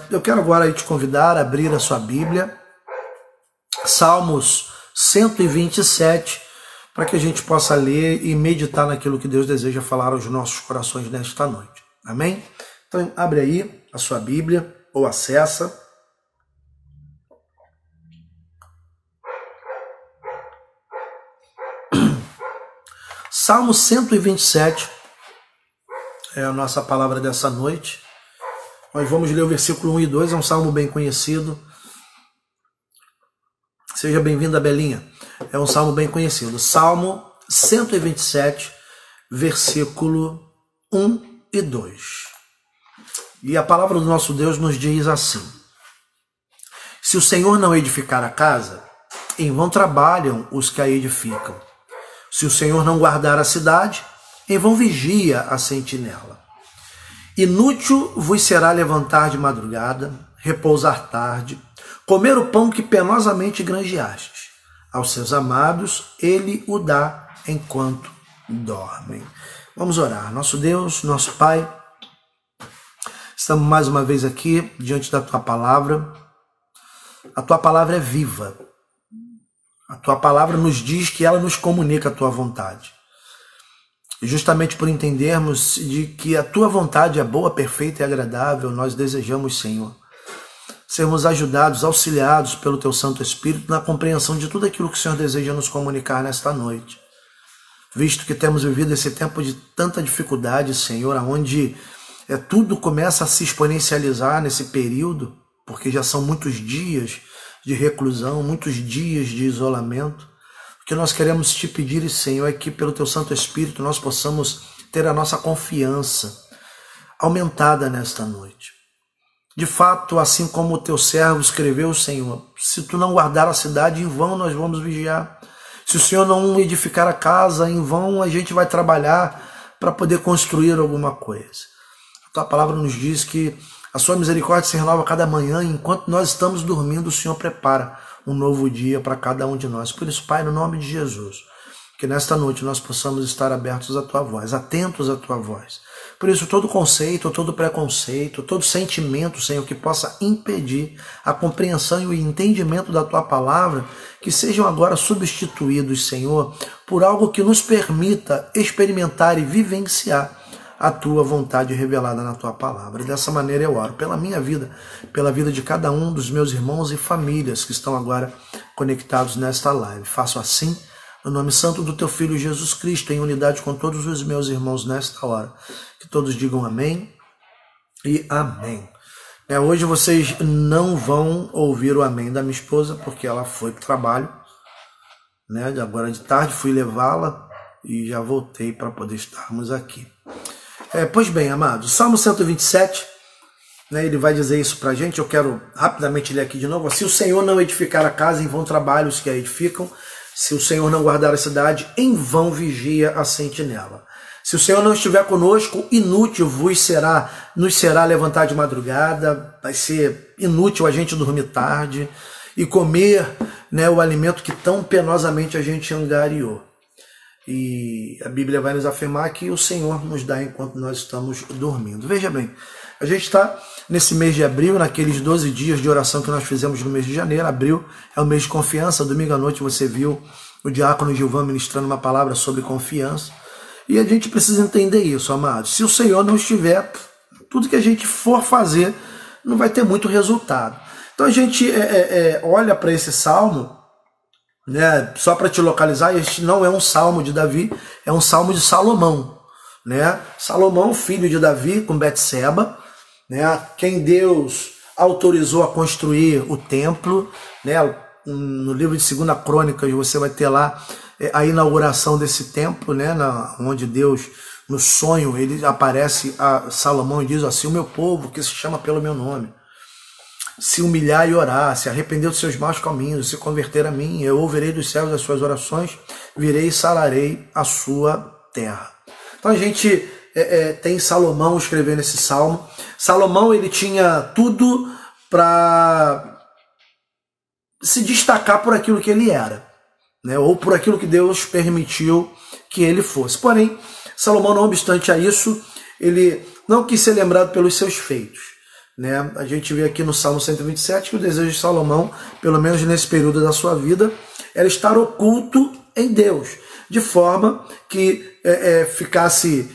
Eu quero agora te convidar a abrir a sua Bíblia, Salmos 127, para que a gente possa ler e meditar naquilo que Deus deseja falar aos nossos corações nesta noite. Amém? Então abre aí a sua Bíblia ou acessa. Salmo 127 é a nossa palavra dessa noite. Nós vamos ler o versículo 1 e 2, é um salmo bem conhecido. Seja bem-vinda, Belinha. É um salmo bem conhecido. Salmo 127, versículo 1 e 2. E a palavra do nosso Deus nos diz assim: se o Senhor não edificar a casa, em vão trabalham os que a edificam. Se o Senhor não guardar a cidade, em vão vigia a sentinela. Inútil vos será levantar de madrugada, repousar tarde, comer o pão que penosamente granjeastes. Aos seus amados ele o dá enquanto dormem. Vamos orar. Nosso Deus, nosso Pai, estamos mais uma vez aqui diante da Tua palavra. A Tua palavra é viva. A Tua palavra nos diz que ela nos comunica a Tua vontade. E justamente por entendermos de que a Tua vontade é boa, perfeita e agradável, nós desejamos, Senhor, sermos ajudados, auxiliados pelo Teu Santo Espírito na compreensão de tudo aquilo que o Senhor deseja nos comunicar nesta noite. Visto que temos vivido esse tempo de tanta dificuldade, Senhor, onde tudo começa a se exponencializar nesse período, porque já são muitos dias de reclusão, muitos dias de isolamento. O que nós queremos te pedir, Senhor, é que pelo Teu Santo Espírito nós possamos ter a nossa confiança aumentada nesta noite. De fato, assim como o Teu servo escreveu, Senhor, se Tu não guardar a cidade, em vão nós vamos vigiar. Se o Senhor não edificar a casa, em vão a gente vai trabalhar para poder construir alguma coisa. A Tua palavra nos diz que a Sua misericórdia se renova cada manhã, e enquanto nós estamos dormindo, o Senhor prepara um novo dia para cada um de nós. Por isso, Pai, no nome de Jesus, que nesta noite nós possamos estar abertos à Tua voz, atentos à Tua voz. Por isso, todo conceito, todo preconceito, todo sentimento, Senhor, que possa impedir a compreensão e o entendimento da Tua palavra, que sejam agora substituídos, Senhor, por algo que nos permita experimentar e vivenciar a Tua vontade revelada na Tua palavra. E dessa maneira eu oro pela minha vida, pela vida de cada um dos meus irmãos e famílias que estão agora conectados nesta live. Faço assim, no nome santo do Teu Filho Jesus Cristo, em unidade com todos os meus irmãos nesta hora. Que todos digam amém e amém. Hoje vocês não vão ouvir o amém da minha esposa, porque ela foi para o trabalho. Agora de tarde fui levá-la e já voltei para poder estarmos aqui. Pois bem, amados, Salmo 127, ele vai dizer isso para a gente. Eu quero rapidamente ler aqui de novo. Se o Senhor não edificar a casa, em vão trabalham os que a edificam. Se o Senhor não guardar a cidade, em vão vigia a sentinela. Se o Senhor não estiver conosco, inútil nos será levantar de madrugada. Vai ser inútil a gente dormir tarde e comer o alimento que tão penosamente a gente angariou. E a Bíblia vai nos afirmar que o Senhor nos dá enquanto nós estamos dormindo. Veja bem, a gente está nesse mês de abril, naqueles 12 dias de oração que nós fizemos no mês de janeiro. Abril é o mês de confiança. Domingo à noite você viu o diácono Gilvan ministrando uma palavra sobre confiança. E a gente precisa entender isso, amados. Se o Senhor não estiver, tudo que a gente for fazer não vai ter muito resultado. Então a gente olha para esse salmo, só para te localizar, este não é um salmo de Davi, é um salmo de Salomão. Salomão, filho de Davi, com Betseba, quem Deus autorizou a construir o templo. No livro de 2 Crônicas você vai ter lá a inauguração desse templo, onde Deus, no sonho, ele aparece a Salomão e diz assim: o meu povo, que se chama pelo meu nome, se humilhar e orar, se arrepender dos seus maus caminhos, se converter a mim, eu ouvirei dos céus as suas orações, virei e sararei a sua terra. Então a gente tem Salomão escrevendo esse salmo. Salomão, ele tinha tudo para se destacar por aquilo que ele era, ou por aquilo que Deus permitiu que ele fosse. Porém, Salomão, não obstante a isso, ele não quis ser lembrado pelos seus feitos. né? A gente vê aqui no Salmo 127 que o desejo de Salomão, pelo menos nesse período da sua vida, era estar oculto em Deus, de forma que ficasse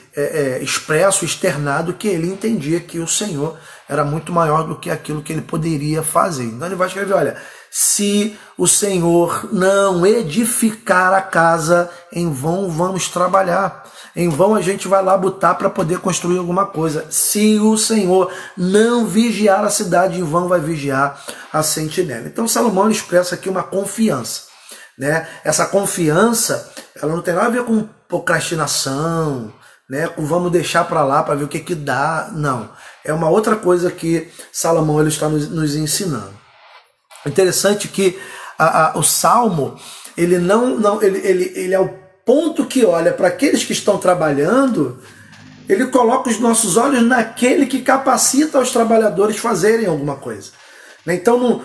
expresso, externado, que ele entendia que o Senhor era muito maior do que aquilo que ele poderia fazer. Então ele vai escrever, olha, se o Senhor não edificar a casa, em vão vamos trabalhar. Em vão a gente vai lá botar para poder construir alguma coisa. Se o Senhor não vigiar a cidade, em vão vai vigiar a sentinela. Então Salomão expressa aqui uma confiança, né? Essa confiança, ela não tem nada a ver com procrastinação, né? Com vamos deixar para lá para ver o que dá. Não. É uma outra coisa que Salomão ele está nos ensinando. Interessante que o Salmo, ele é o ponto que olha para aqueles que estão trabalhando, ele coloca os nossos olhos naquele que capacita os trabalhadores fazerem alguma coisa. Então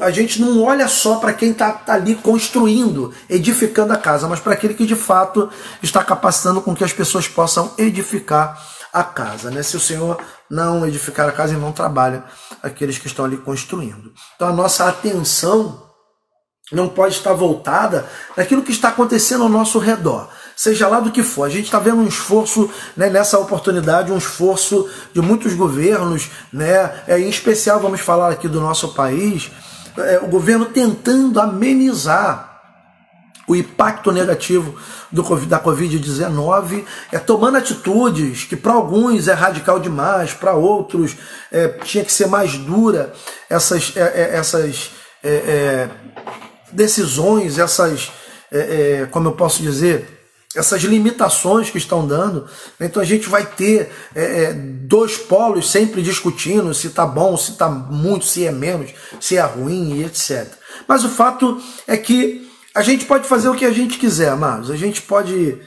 a gente não olha só para quem está ali construindo, edificando a casa, mas para aquele que de fato está capacitando com que as pessoas possam edificar a casa, né? Se o Senhor não edificar a casa, não trabalha aqueles que estão ali construindo. Então a nossa atenção não pode estar voltada naquilo que está acontecendo ao nosso redor, seja lá do que for. A gente está vendo um esforço, né, nessa oportunidade, um esforço de muitos governos, né, em especial vamos falar aqui do nosso país, o governo tentando amenizar o impacto negativo da Covid-19, tomando atitudes que para alguns é radical demais, para outros tinha que ser mais dura, essas decisões, como eu posso dizer, essas limitações que estão dando. Então a gente vai ter dois polos sempre discutindo se está bom, se está muito, se é menos, se é ruim e etc. Mas o fato é que a gente pode fazer o que a gente quiser, amados. A gente pode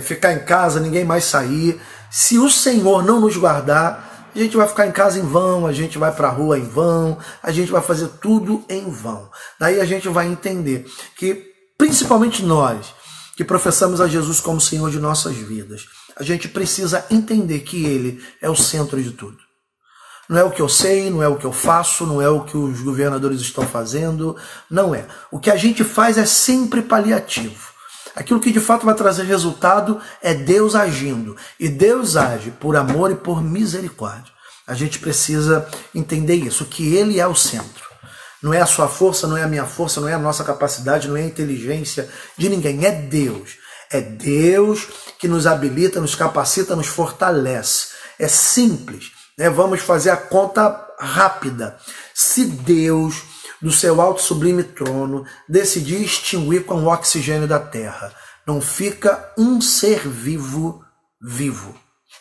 ficar em casa, ninguém mais sair. Se o Senhor não nos guardar, a gente vai ficar em casa em vão, a gente vai para a rua em vão, a gente vai fazer tudo em vão. Daí a gente vai entender que, principalmente nós, que professamos a Jesus como Senhor de nossas vidas, a gente precisa entender que Ele é o centro de tudo. Não é o que eu sei, não é o que eu faço, não é o que os governadores estão fazendo, não é. O que a gente faz é sempre paliativo. Aquilo que de fato vai trazer resultado é Deus agindo. E Deus age por amor e por misericórdia. A gente precisa entender isso, que Ele é o centro. Não é a sua força, não é a minha força, não é a nossa capacidade, não é a inteligência de ninguém. É Deus. É Deus que nos habilita, nos capacita, nos fortalece. É simples. Vamos fazer a conta rápida. Se Deus, do seu alto sublime trono, decidir extinguir com o oxigênio da terra, não fica um ser vivo.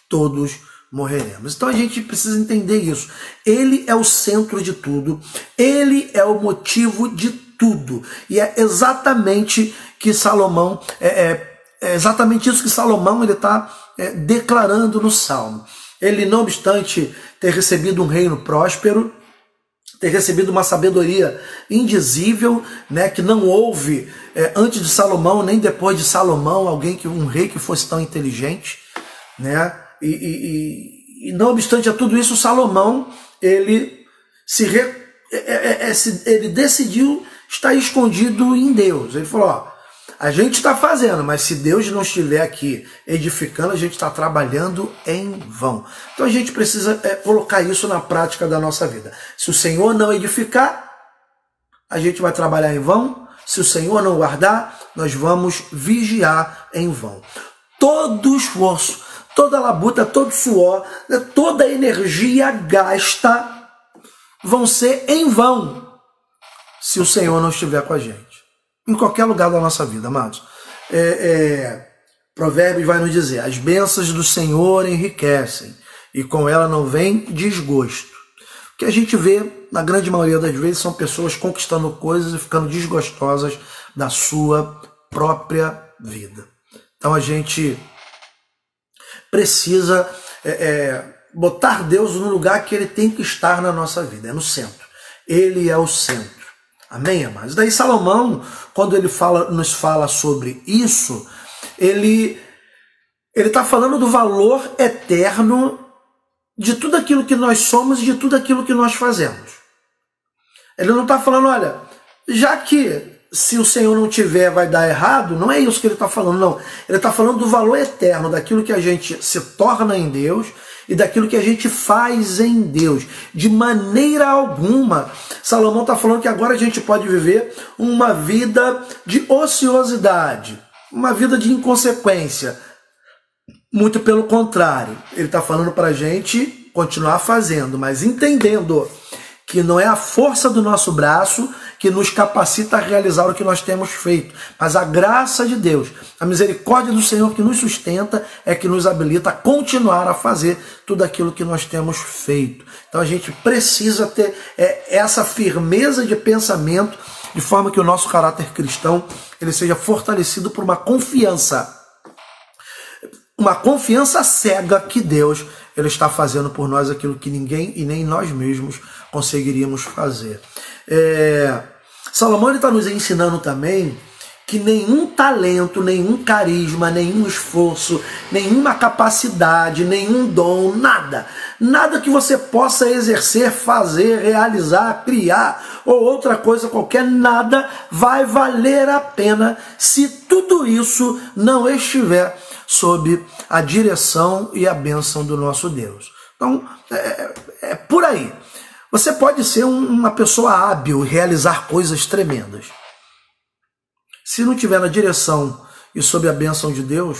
Todos morreremos. Então a gente precisa entender isso. Ele é o centro de tudo. Ele é o motivo de tudo. E é exatamente que Salomão exatamente isso que Salomão ele está declarando no Salmo. Ele, não obstante ter recebido um reino próspero, ter recebido uma sabedoria indizível, né, que não houve antes de Salomão, nem depois de Salomão, um rei que fosse tão inteligente, né? E não obstante a tudo isso, Salomão, ele decidiu estar escondido em Deus. Ele falou, ó, a gente está fazendo, mas se Deus não estiver aqui edificando, a gente está trabalhando em vão. Então a gente precisa colocar isso na prática da nossa vida. Se o Senhor não edificar, a gente vai trabalhar em vão. Se o Senhor não guardar, nós vamos vigiar em vão. Todo esforço, toda labuta, todo suor, toda energia gasta vão ser em vão se o Senhor não estiver com a gente. Em qualquer lugar da nossa vida, amados. Provérbios vai nos dizer, as bênçãos do Senhor enriquecem, e com ela não vem desgosto. O que a gente vê, na grande maioria das vezes, são pessoas conquistando coisas e ficando desgostosas da sua própria vida. Então a gente precisa botar Deus no lugar que Ele tem que estar na nossa vida, no centro. Ele é o centro. Amém, amados? Daí Salomão, quando ele nos fala sobre isso, ele está falando do valor eterno de tudo aquilo que nós somos e de tudo aquilo que nós fazemos. Ele não está falando, olha, já que se o Senhor não tiver vai dar errado, não é isso que ele está falando, não. Ele está falando do valor eterno, daquilo que a gente se torna em Deus e daquilo que a gente faz em Deus. De maneira alguma, Salomão está falando que agora a gente pode viver uma vida de ociosidade, uma vida de inconsequência. Muito pelo contrário, ele está falando para a gente continuar fazendo, mas entendendo que não é a força do nosso braço que nos capacita a realizar o que nós temos feito, mas a graça de Deus, a misericórdia do Senhor que nos sustenta é que nos habilita a continuar a fazer tudo aquilo que nós temos feito. Então a gente precisa ter essa firmeza de pensamento, de forma que o nosso caráter cristão ele seja fortalecido por uma confiança cega que Deus ele está fazendo por nós aquilo que ninguém e nem nós mesmos conseguiríamos fazer. Salomão ele está nos ensinando também que nenhum talento, nenhum carisma, nenhum esforço, nenhuma capacidade, nenhum dom, nada que você possa exercer, fazer, realizar, criar ou outra coisa qualquer, nada vai valer a pena se tudo isso não estiver sob a direção e a bênção do nosso Deus. Então, é por aí. Você pode ser uma pessoa hábil e realizar coisas tremendas. Se não estiver na direção e sob a bênção de Deus,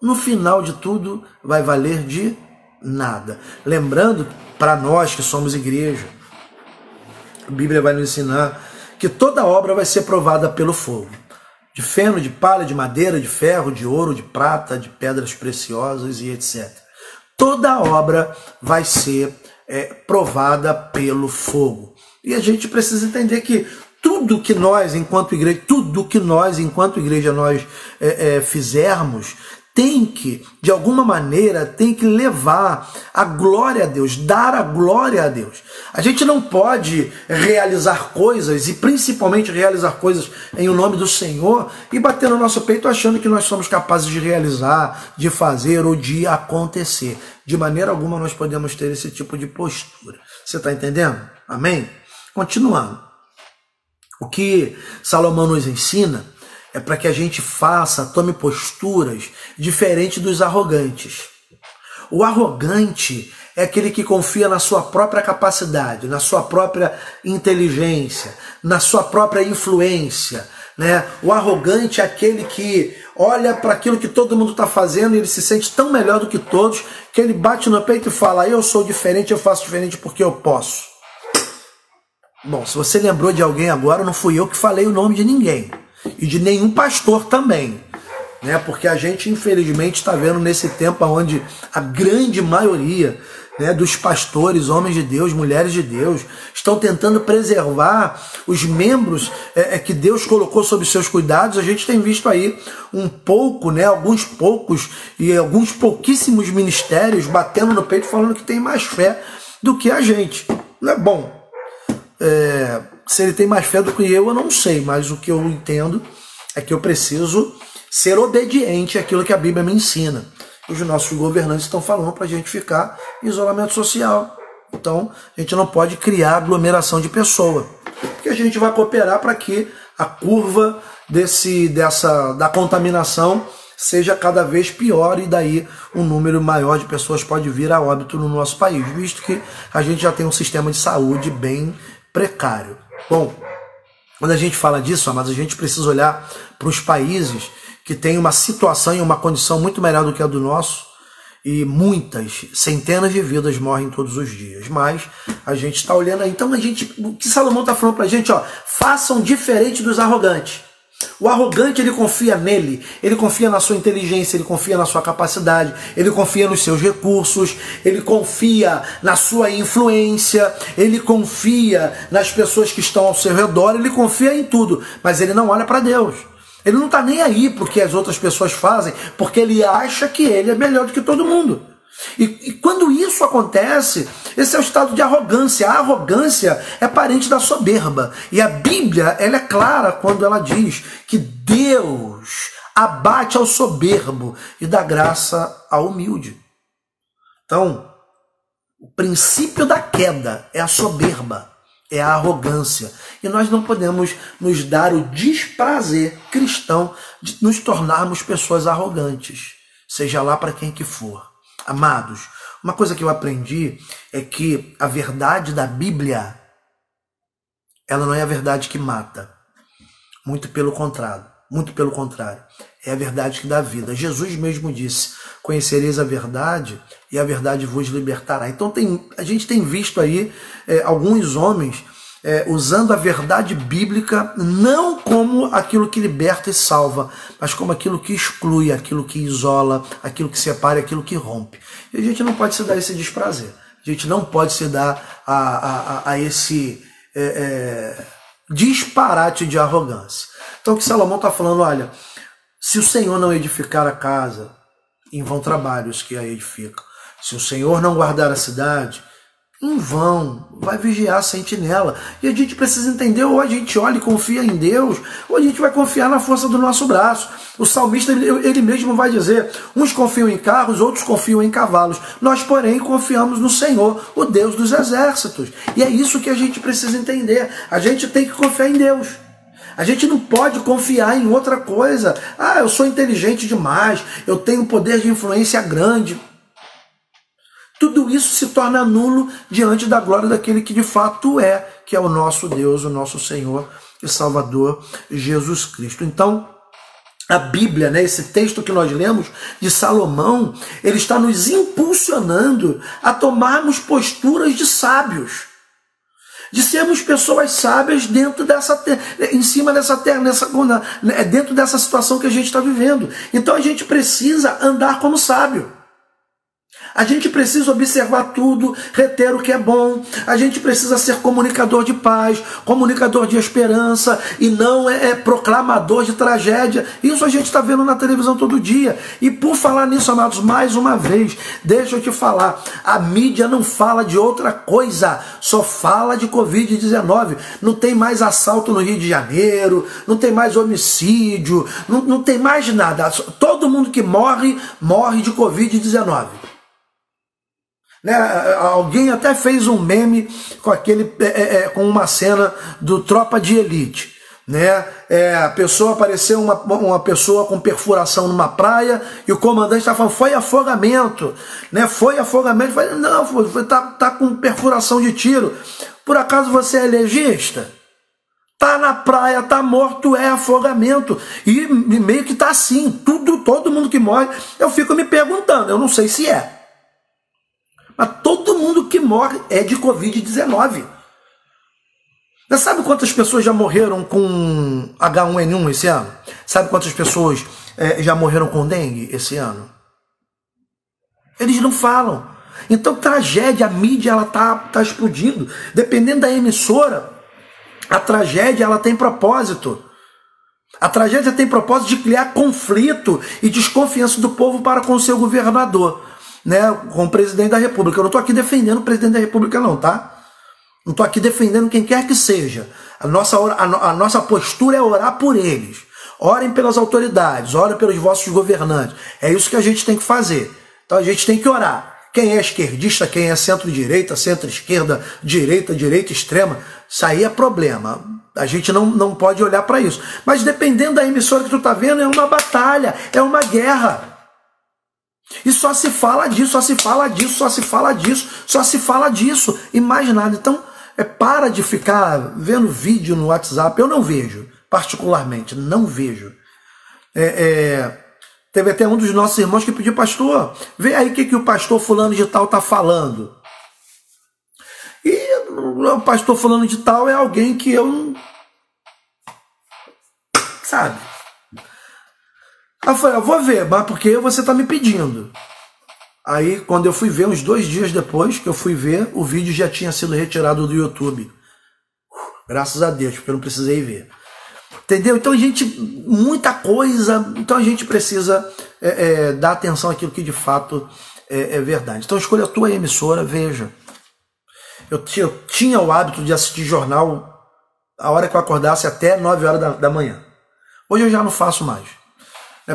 no final de tudo vai valer de nada. Lembrando, para nós que somos igreja, a Bíblia vai nos ensinar que toda obra vai ser provada pelo fogo. De feno, de palha, de madeira, de ferro, de ouro, de prata, de pedras preciosas e etc. Toda obra vai ser provada pelo fogo. E a gente precisa entender que tudo que nós, enquanto igreja, nós fizermos, tem que, de alguma maneira, tem que levar a glória a Deus, dar a glória a Deus. A gente não pode realizar coisas, e principalmente realizar coisas em o nome do Senhor, e bater no nosso peito achando que nós somos capazes de realizar, de fazer ou de acontecer. De maneira alguma nós podemos ter esse tipo de postura. Você está entendendo? Amém? Continuando. O que Salomão nos ensina é para que a gente tome posturas diferentes dos arrogantes. O arrogante é aquele que confia na sua própria capacidade, na sua própria inteligência, na sua própria influência, né? O arrogante é aquele que olha para aquilo que todo mundo está fazendo e ele se sente tão melhor do que todos que ele bate no peito e fala: eu sou diferente, eu faço diferente porque eu posso. Bom, se você lembrou de alguém agora, não fui eu que falei o nome de ninguém. E de nenhum pastor também, né? Porque a gente infelizmente está vendo nesse tempo onde a grande maioria, né, dos pastores, homens de Deus, mulheres de Deus, estão tentando preservar os membros que Deus colocou sob seus cuidados. A gente tem visto aí um pouco, né, alguns poucos e alguns pouquíssimos ministérios batendo no peito falando que tem mais fé do que a gente. Não é bom. Se ele tem mais fé do que eu não sei, mas o que eu entendo é que eu preciso ser obediente àquilo que a Bíblia me ensina. Os nossos governantes estão falando para a gente ficar em isolamento social. Então, a gente não pode criar aglomeração de pessoa, porque a gente vai cooperar para que a curva da contaminação seja cada vez pior e daí um número maior de pessoas pode vir a óbito no nosso país, visto que a gente já tem um sistema de saúde bem precário. Bom, quando a gente fala disso, amados, a gente precisa olhar para os países que têm uma situação e uma condição muito melhor do que a do nosso, e centenas de vidas morrem todos os dias. Mas a gente está olhando aí. Então o que Salomão está falando para a gente, façam diferente dos arrogantes. O arrogante, ele confia nele, ele confia na sua inteligência, ele confia na sua capacidade, ele confia nos seus recursos, ele confia na sua influência, ele confia nas pessoas que estão ao seu redor, ele confia em tudo, mas ele não olha para Deus. Ele não está nem aí para o que as outras pessoas fazem, porque ele acha que ele é melhor do que todo mundo. E quando isso acontece, esse é o estado de arrogância. A arrogância é parente da soberba. E a Bíblia, ela é clara quando ela diz que Deus abate ao soberbo e dá graça ao humilde. Então, O princípio da queda é a soberba, é a arrogância. E nós não podemos nos dar o desprazer cristão de nos tornarmos pessoas arrogantes, seja lá para quem que for. Amados, uma coisa que eu aprendi é que a verdade da Bíblia, ela não é a verdade que mata. Muito pelo contrário. É a verdade que dá vida. Jesus mesmo disse: conhecereis a verdade e a verdade vos libertará. Então a gente tem visto aí alguns homens usando a verdade bíblica não como aquilo que liberta e salva, mas como aquilo que exclui, aquilo que isola, aquilo que separa, aquilo que rompe. E a gente não pode se dar esse desprazer. A gente não pode se dar a esse disparate de arrogância. Então o que Salomão está falando, olha, se o Senhor não edificar a casa, em vão trabalhos que a edificam. Se o Senhor não guardar a cidade, em vão vai vigiar a sentinela. E a gente precisa entender, ou a gente olha e confia em Deus, ou a gente vai confiar na força do nosso braço. O salmista, ele mesmo vai dizer, uns confiam em carros, outros confiam em cavalos. Nós, porém, confiamos no Senhor, o Deus dos exércitos. E é isso que a gente precisa entender. A gente tem que confiar em Deus. A gente não pode confiar em outra coisa. Ah, eu sou inteligente demais, eu tenho poder de influência grande. Tudo isso se torna nulo diante da glória daquele que de fato é, que é o nosso Deus, o nosso Senhor e Salvador Jesus Cristo. Então, a Bíblia, esse texto que nós lemos de Salomão, ele está nos impulsionando a tomarmos posturas de sábios, de sermos pessoas sábias dentro em cima dessa terra, dentro dessa situação que a gente está vivendo. Então a gente precisa andar como sábio. A gente precisa observar tudo, reter o que é bom. A gente precisa ser comunicador de paz, comunicador de esperança e não proclamador de tragédia. Isso a gente está vendo na televisão todo dia. E por falar nisso, amados, mais uma vez, deixa eu te falar, a mídia não fala de outra coisa, só fala de Covid-19. Não tem mais assalto no Rio de Janeiro, não tem mais homicídio, não tem mais nada. Todo mundo que morre, morre de Covid-19. Alguém até fez um meme com uma cena do Tropa de Elite. A pessoa apareceu uma pessoa com perfuração numa praia e o comandante está falando, foi afogamento. Foi afogamento. Não, tá com perfuração de tiro. Por acaso você é legista? Tá na praia, tá morto, é afogamento. E meio que tá assim, todo mundo que morre, eu fico me perguntando, eu não sei se é. Mas todo mundo que morre é de Covid-19. Você sabe quantas pessoas já morreram com H1N1 esse ano? Sabe quantas pessoas já morreram com dengue esse ano? Eles não falam. Então, tragédia, a mídia ela tá explodindo. Dependendo da emissora, a tragédia ela tem propósito. A tragédia tem propósito de criar conflito e desconfiança do povo para com o seu governador. Com o presidente da República. Eu não estou aqui defendendo o presidente da República não, tá? Não estou aqui defendendo quem quer que seja. A nossa postura é orar por eles. Orem pelas autoridades, orem pelos vossos governantes. É isso que a gente tem que fazer. Então a gente tem que orar. Quem é esquerdista, quem é centro-direita, centro-esquerda, direita extrema, isso aí é problema. A gente não pode olhar para isso. Mas dependendo da emissora que tu está vendo, é uma batalha, é uma guerra. E só se fala disso, só se fala disso, só se fala disso, só se fala disso e mais nada. Então, para de ficar vendo vídeo no WhatsApp. Eu não vejo, particularmente, não vejo. Teve até um dos nossos irmãos que pediu, pastor, vê aí o que o pastor fulano de tal está falando. E o pastor fulano de tal é alguém que eu não... Sabe? Eu falei, eu vou ver, mas porque você está me pedindo. Aí, quando eu fui ver, uns 2 dias depois que eu fui ver, o vídeo já tinha sido retirado do YouTube. Graças a Deus, porque eu não precisei ver. Entendeu? Então, muita coisa. Então, a gente precisa dar atenção àquilo que de fato é verdade. Então, escolha a tua emissora, veja. Eu tinha o hábito de assistir jornal a hora que eu acordasse até 9 horas da manhã. Hoje eu já não faço mais.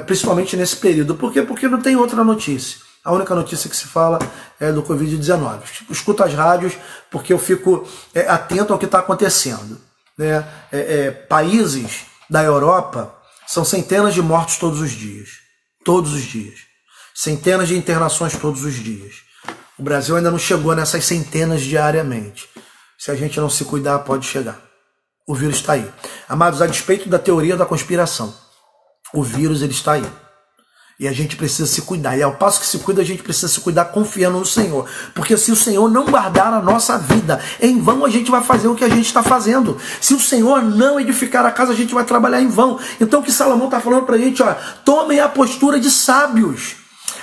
Principalmente nesse período. Por quê? Porque não tem outra notícia. A única notícia que se fala é do Covid-19. Escuto as rádios porque eu fico atento ao que está acontecendo, né? Países da Europa são centenas de mortos todos os dias. Todos os dias. Centenas de internações todos os dias. O Brasil ainda não chegou nessas centenas diariamente. Se a gente não se cuidar, pode chegar. O vírus está aí. Amados, a despeito da teoria da conspiração, o vírus ele está aí. E a gente precisa se cuidar. E ao passo que se cuida, a gente precisa se cuidar confiando no Senhor. Porque se o Senhor não guardar a nossa vida, em vão a gente vai fazer o que a gente está fazendo. Se o Senhor não edificar a casa, a gente vai trabalhar em vão. Então o que Salomão está falando para a gente, ó, tomem a postura de sábios.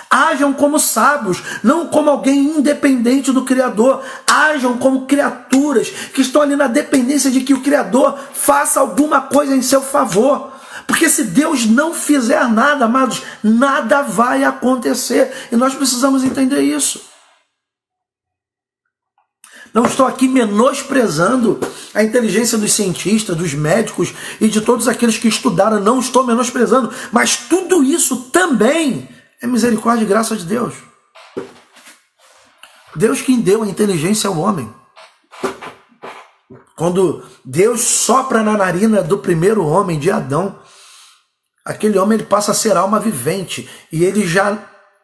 Hajam como sábios, não como alguém independente do Criador. Hajam como criaturas que estão ali na dependência de que o Criador faça alguma coisa em seu favor. Porque se Deus não fizer nada, amados, nada vai acontecer. E nós precisamos entender isso. Não estou aqui menosprezando a inteligência dos cientistas, dos médicos e de todos aqueles que estudaram. Não estou menosprezando. Mas tudo isso também é misericórdia e graça de Deus. Deus quem deu a inteligência ao homem. Quando Deus sopra na narina do primeiro homem, de Adão, aquele homem ele passa a ser alma vivente. E ele já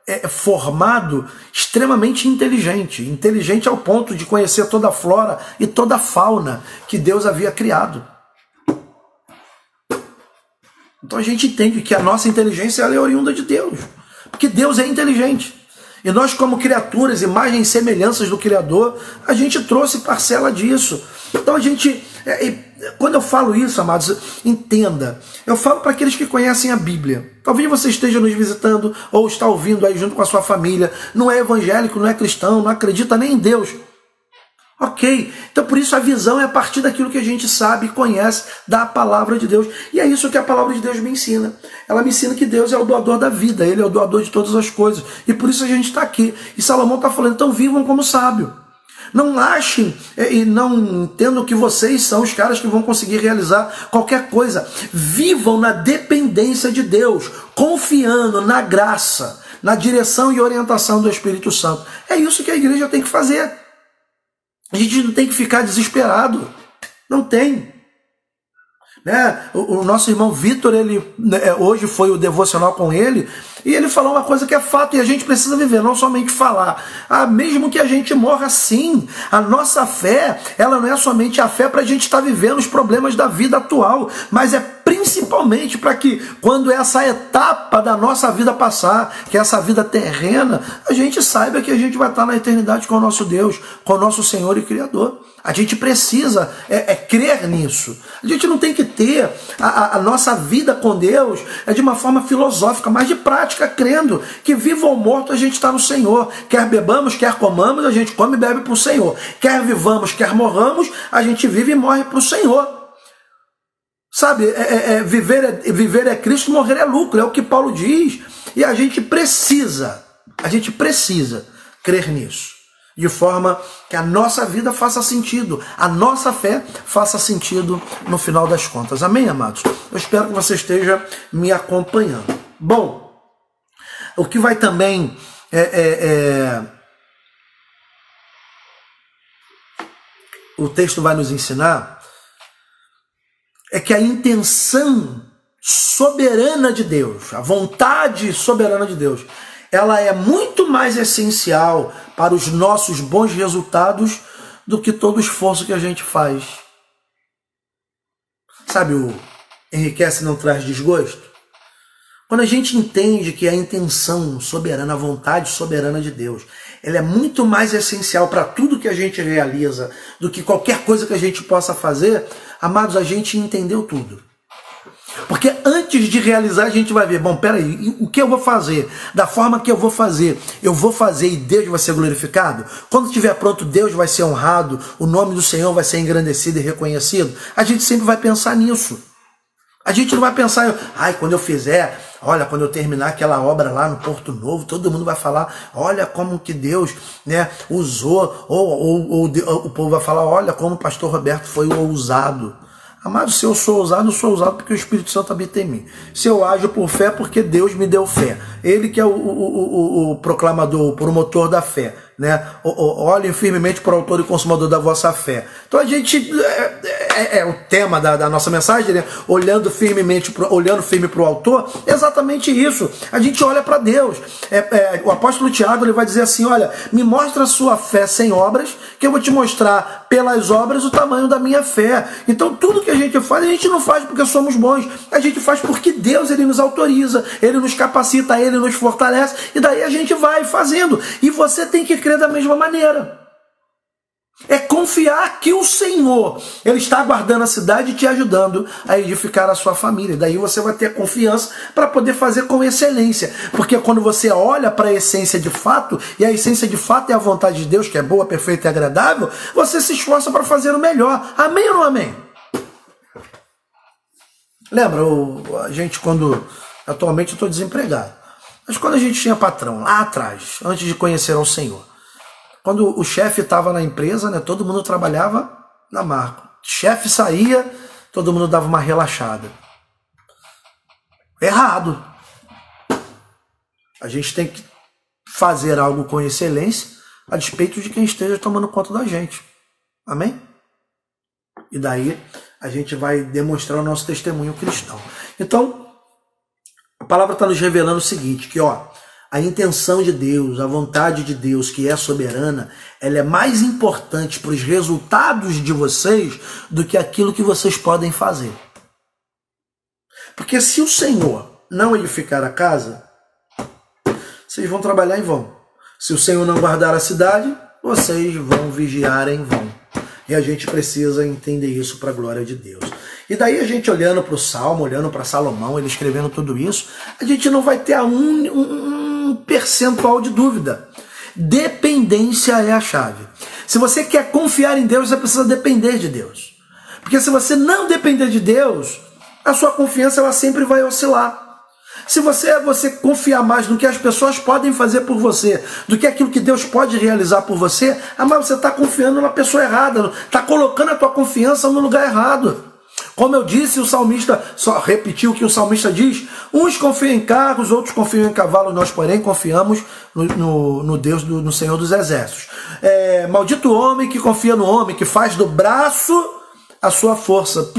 é formado extremamente inteligente. Inteligente ao ponto de conhecer toda a flora e toda a fauna que Deus havia criado. Então a gente entende que a nossa inteligência ela é oriunda de Deus. Porque Deus é inteligente. E nós, como criaturas, imagens e semelhanças do Criador, a gente trouxe parcela disso. Então a gente, quando eu falo isso, amados, entenda. Eu falo para aqueles que conhecem a Bíblia. Talvez você esteja nos visitando ou está ouvindo aí junto com a sua família. Não é evangélico, não é cristão, não acredita nem em Deus. Ok, então por isso a visão é a partir daquilo que a gente sabe e conhece da palavra de Deus. E é isso que a palavra de Deus me ensina. Ela me ensina que Deus é o doador da vida, Ele é o doador de todas as coisas. E por isso a gente está aqui. E Salomão está falando, então vivam como sábio. Não achem e não entendam que vocês são os caras que vão conseguir realizar qualquer coisa. Vivam na dependência de Deus, confiando na graça, na direção e orientação do Espírito Santo. É isso que a igreja tem que fazer. A gente não tem que ficar desesperado. Não tem. Né? O nosso irmão Vitor, hoje foi o devocional com ele, e ele falou uma coisa que é fato, e a gente precisa viver, não somente falar. Mesmo que a gente morra, sim, a nossa fé, ela não é somente a fé para a gente estar vivendo os problemas da vida atual, mas é principalmente para que, quando essa etapa da nossa vida passar, que é essa vida terrena, a gente saiba que a gente vai estar na eternidade com o nosso Deus, com o nosso Senhor e Criador. A gente precisa crer nisso. A gente não tem que ter a nossa vida com Deus de uma forma filosófica, mas de prática, crendo que vivo ou morto a gente está no Senhor. Quer bebamos, quer comamos, a gente come e bebe para o Senhor. Quer vivamos, quer morramos, a gente vive e morre para o Senhor. Sabe, viver é Cristo, morrer é lucro, é o que Paulo diz. E a gente precisa crer nisso. De forma que a nossa vida faça sentido, a nossa fé faça sentido no final das contas. Amém, amados? Eu espero que você esteja me acompanhando. Bom, o que vai também o texto vai nos ensinar é que a intenção soberana de Deus, a vontade soberana de Deus, ela é muito mais essencial para os nossos bons resultados do que todo o esforço que a gente faz. Sabe, o enriquece não traz desgosto? Quando a gente entende que a intenção soberana, a vontade soberana de Deus, ela é muito mais essencial para tudo que a gente realiza do que qualquer coisa que a gente possa fazer, amados, a gente entendeu tudo. Porque antes de realizar a gente vai ver, bom, peraí, o que eu vou fazer? Da forma que eu vou fazer e Deus vai ser glorificado? Quando estiver pronto, Deus vai ser honrado, o nome do Senhor vai ser engrandecido e reconhecido? A gente sempre vai pensar nisso. A gente não vai pensar, quando eu fizer, olha, quando eu terminar aquela obra lá no Porto Novo, todo mundo vai falar, olha como que Deus, né, usou, ou o povo vai falar, olha como o pastor Roberto foi ousado. Amado, se eu sou ousado porque o Espírito Santo habita em mim. Se eu ajo por fé, porque Deus me deu fé. Ele que é o proclamador, o promotor da fé, né? Olhem firmemente para o autor e consumador da vossa fé. Então a gente, é o tema da nossa mensagem, né? Olhando firme para o autor, é exatamente isso. A gente olha para Deus. O apóstolo Tiago, ele vai dizer assim, olha, me mostra a sua fé sem obras, que eu vou te mostrar pelas obras o tamanho da minha fé. Então tudo que a gente não faz porque somos bons, a gente faz porque Deus, ele nos autoriza, ele nos capacita, ele nos fortalece, e daí a gente vai fazendo. E você tem que crer da mesma maneira. É confiar que o Senhor, ele está guardando a cidade e te ajudando a edificar a sua família. Daí você vai ter confiança para poder fazer com excelência. Porque quando você olha para a essência de fato, e a essência de fato é a vontade de Deus, que é boa, perfeita e agradável, você se esforça para fazer o melhor. Amém ou não amém? Lembra, a gente atualmente eu estou desempregado, mas quando a gente tinha patrão, lá atrás, antes de conhecer ao Senhor, quando o chefe estava na empresa, né, todo mundo trabalhava na marca. O chefe saía, todo mundo dava uma relaxada. Errado. A gente tem que fazer algo com excelência a despeito de quem esteja tomando conta da gente. Amém? E daí a gente vai demonstrar o nosso testemunho cristão. Então, a palavra está nos revelando o seguinte, que a intenção de Deus, a vontade de Deus, que é soberana, ela é mais importante para os resultados de vocês do que aquilo que vocês podem fazer. Porque se o Senhor não edificar a casa, vocês vão trabalhar em vão. Se o Senhor não guardar a cidade, vocês vão vigiar em vão. E a gente precisa entender isso para a glória de Deus. E daí a gente olhando para o Salmo, olhando para Salomão, ele escrevendo tudo isso, a gente não vai ter um percentual de dúvida. Dependência é a chave. Se você quer confiar em Deus, você precisa depender de Deus. Porque se você não depender de Deus, a sua confiança ela sempre vai oscilar. Se você confiar mais no que as pessoas podem fazer por você, do que aquilo que Deus pode realizar por você, mas você está confiando na pessoa errada, está colocando a tua confiança no lugar errado. Como eu disse, o salmista, só repetiu o que o salmista diz, uns confiam em carros, outros confiam em cavalos, nós porém confiamos no Deus, no Senhor dos Exércitos. Maldito o homem que confia no homem, que faz do braço a sua força.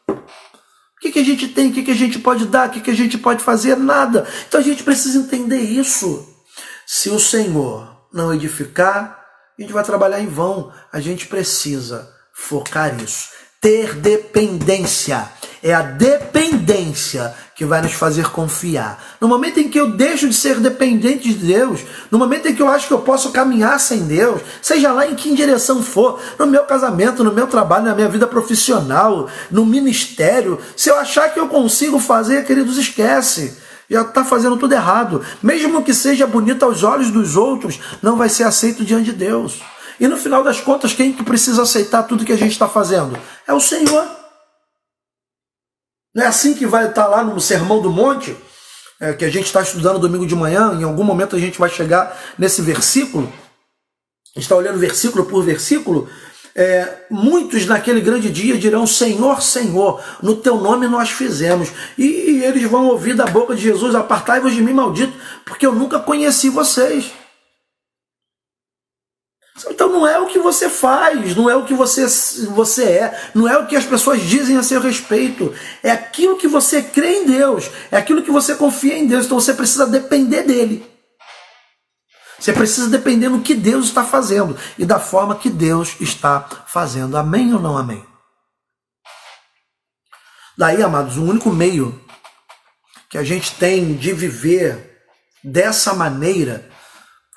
O que a gente tem? O que a gente pode dar? O que a gente pode fazer? Nada. Então a gente precisa entender isso. Se o Senhor não edificar, a gente vai trabalhar em vão. A gente precisa focar isso. Ter dependência. É a dependência que vai nos fazer confiar. No momento em que eu deixo de ser dependente de Deus, no momento em que eu acho que eu posso caminhar sem Deus, seja lá em que direção for, no meu casamento, no meu trabalho, na minha vida profissional, no ministério, se eu achar que eu consigo fazer, queridos, esquece. Já está fazendo tudo errado. Mesmo que seja bonito aos olhos dos outros, não vai ser aceito diante de Deus. E no final das contas, quem que precisa aceitar tudo que a gente está fazendo? É o Senhor. Não é assim que vai estar lá no Sermão do Monte, que a gente está estudando domingo de manhã, em algum momento a gente vai chegar nesse versículo, a gente está olhando versículo por versículo, muitos naquele grande dia dirão, Senhor, Senhor, no teu nome nós fizemos, e eles vão ouvir da boca de Jesus, apartai-vos de mim, maldito, porque eu nunca conheci vocês. Então não é o que você faz, não é o que você é, não é o que as pessoas dizem a seu respeito, é aquilo que você crê em Deus, é aquilo que você confia em Deus, então você precisa depender dele. Você precisa depender do que Deus está fazendo e da forma que Deus está fazendo. Amém ou não amém? Daí, amados, o único meio que a gente tem de viver dessa maneira,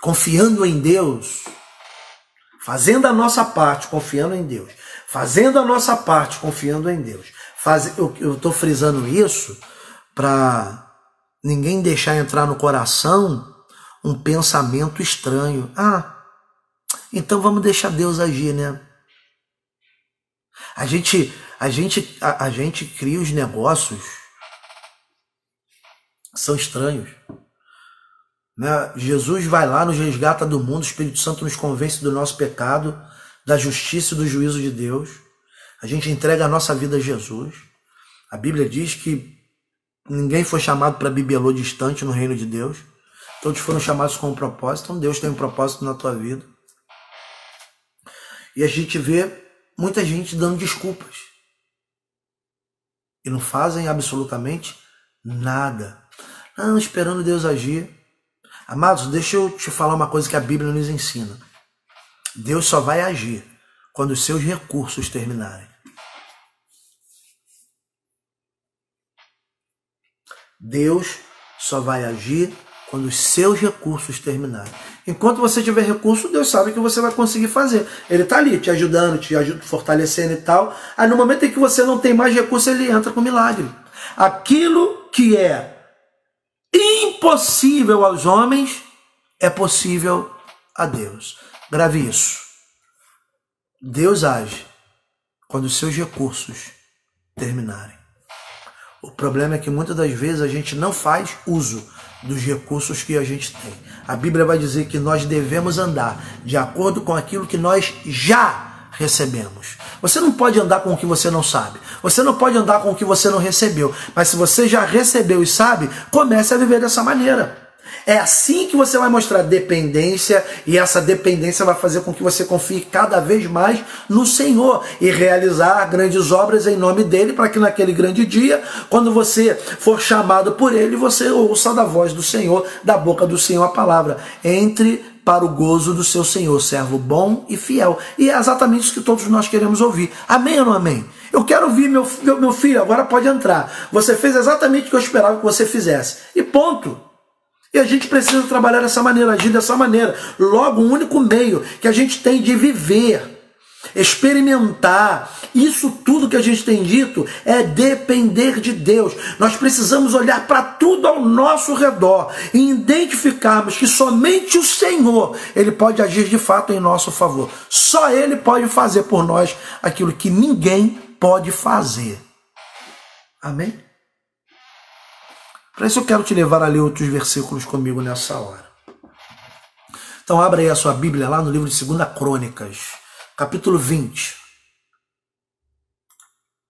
confiando em Deus, fazendo a nossa parte, confiando em Deus. Fazendo a nossa parte, confiando em Deus. Eu estou frisando isso para ninguém deixar entrar no coração um pensamento estranho. Então vamos deixar Deus agir, né? A gente cria os negócios, são estranhos. Jesus vai lá, nos resgata do mundo, o Espírito Santo nos convence do nosso pecado, da justiça e do juízo de Deus. A gente entrega a nossa vida a Jesus. A Bíblia diz que ninguém foi chamado para bibelô distante no reino de Deus. Todos foram chamados com um propósito. Então Deus tem um propósito na tua vida. E a gente vê muita gente dando desculpas. E não fazem absolutamente nada. Não, esperando Deus agir. Amados, deixa eu te falar uma coisa que a Bíblia nos ensina. Deus só vai agir quando os seus recursos terminarem. Deus só vai agir quando os seus recursos terminarem. Enquanto você tiver recurso, Deus sabe que você vai conseguir fazer. Ele está ali te ajudando, fortalecendo e tal. Aí no momento em que você não tem mais recurso, ele entra com milagre. Aquilo que é impossível aos homens é possível a Deus. Grave isso. Deus age quando os seus recursos terminarem. O problema é que muitas das vezes a gente não faz uso dos recursos que a gente tem. A Bíblia vai dizer que nós devemos andar de acordo com aquilo que nós já recebemos. Você não pode andar com o que você não sabe. Você não pode andar com o que você não recebeu. Mas se você já recebeu e sabe, comece a viver dessa maneira. É assim que você vai mostrar dependência, e essa dependência vai fazer com que você confie cada vez mais no Senhor e realizar grandes obras em nome dele, para que naquele grande dia, quando você for chamado por ele, você ouça da voz do Senhor, da boca do Senhor a palavra: entre para o gozo do seu Senhor, servo bom e fiel. E é exatamente isso que todos nós queremos ouvir. Amém ou não amém? Eu quero ouvir, meu filho, agora pode entrar. Você fez exatamente o que eu esperava que você fizesse. E ponto. E a gente precisa trabalhar dessa maneira, agir dessa maneira. Logo, o único meio que a gente tem de viver, experimentar, isso tudo que a gente tem dito, é depender de Deus. Nós precisamos olhar para tudo ao nosso redor e identificarmos que somente o Senhor, Ele pode agir de fato em nosso favor. Só Ele pode fazer por nós aquilo que ninguém pode fazer. Amém? Para isso eu quero te levar a ler outros versículos comigo nessa hora. Então abra aí a sua Bíblia lá no livro de 2 Crônicas, capítulo 20.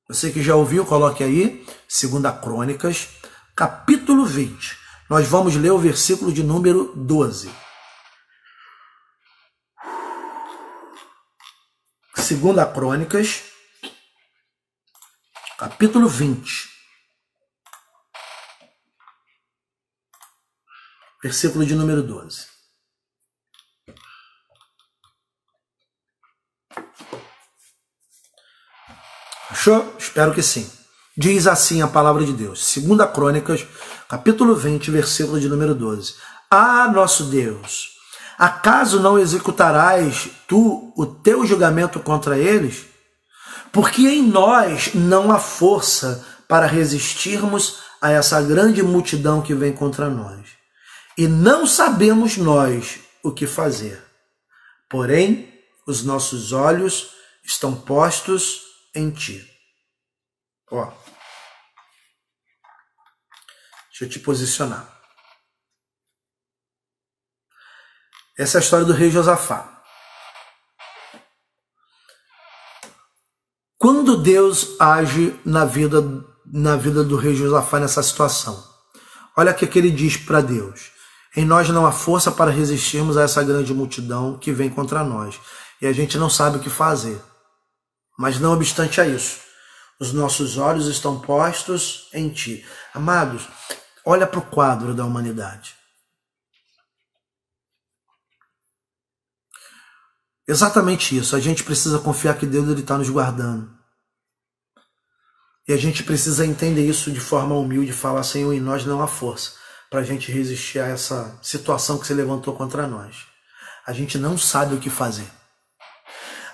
Você que já ouviu, coloque aí, 2 Crônicas, capítulo 20. Nós vamos ler o versículo de número 12. 2 Crônicas, capítulo 20. Versículo de número 12. Achou? Espero que sim. Diz assim a palavra de Deus. 2 Crônicas, capítulo 20, versículo de número 12. Ah, nosso Deus, acaso não executarás tu o teu julgamento contra eles? Porque em nós não há força para resistirmos a essa grande multidão que vem contra nós. E não sabemos nós o que fazer. Porém, os nossos olhos estão postos em ti. Ó, deixa eu te posicionar. Essa é a história do rei Josafá. Quando Deus age na vida do rei Josafá nessa situação, olha o que ele diz para Deus: em nós não há força para resistirmos a essa grande multidão que vem contra nós. E a gente não sabe o que fazer. Mas não obstante a isso, os nossos olhos estão postos em ti. Amados, olha para o quadro da humanidade. Exatamente isso. A gente precisa confiar que Deus está nos guardando. E a gente precisa entender isso de forma humilde e falar: Senhor, em nós não há força para a gente resistir a essa situação que se levantou contra nós. A gente não sabe o que fazer.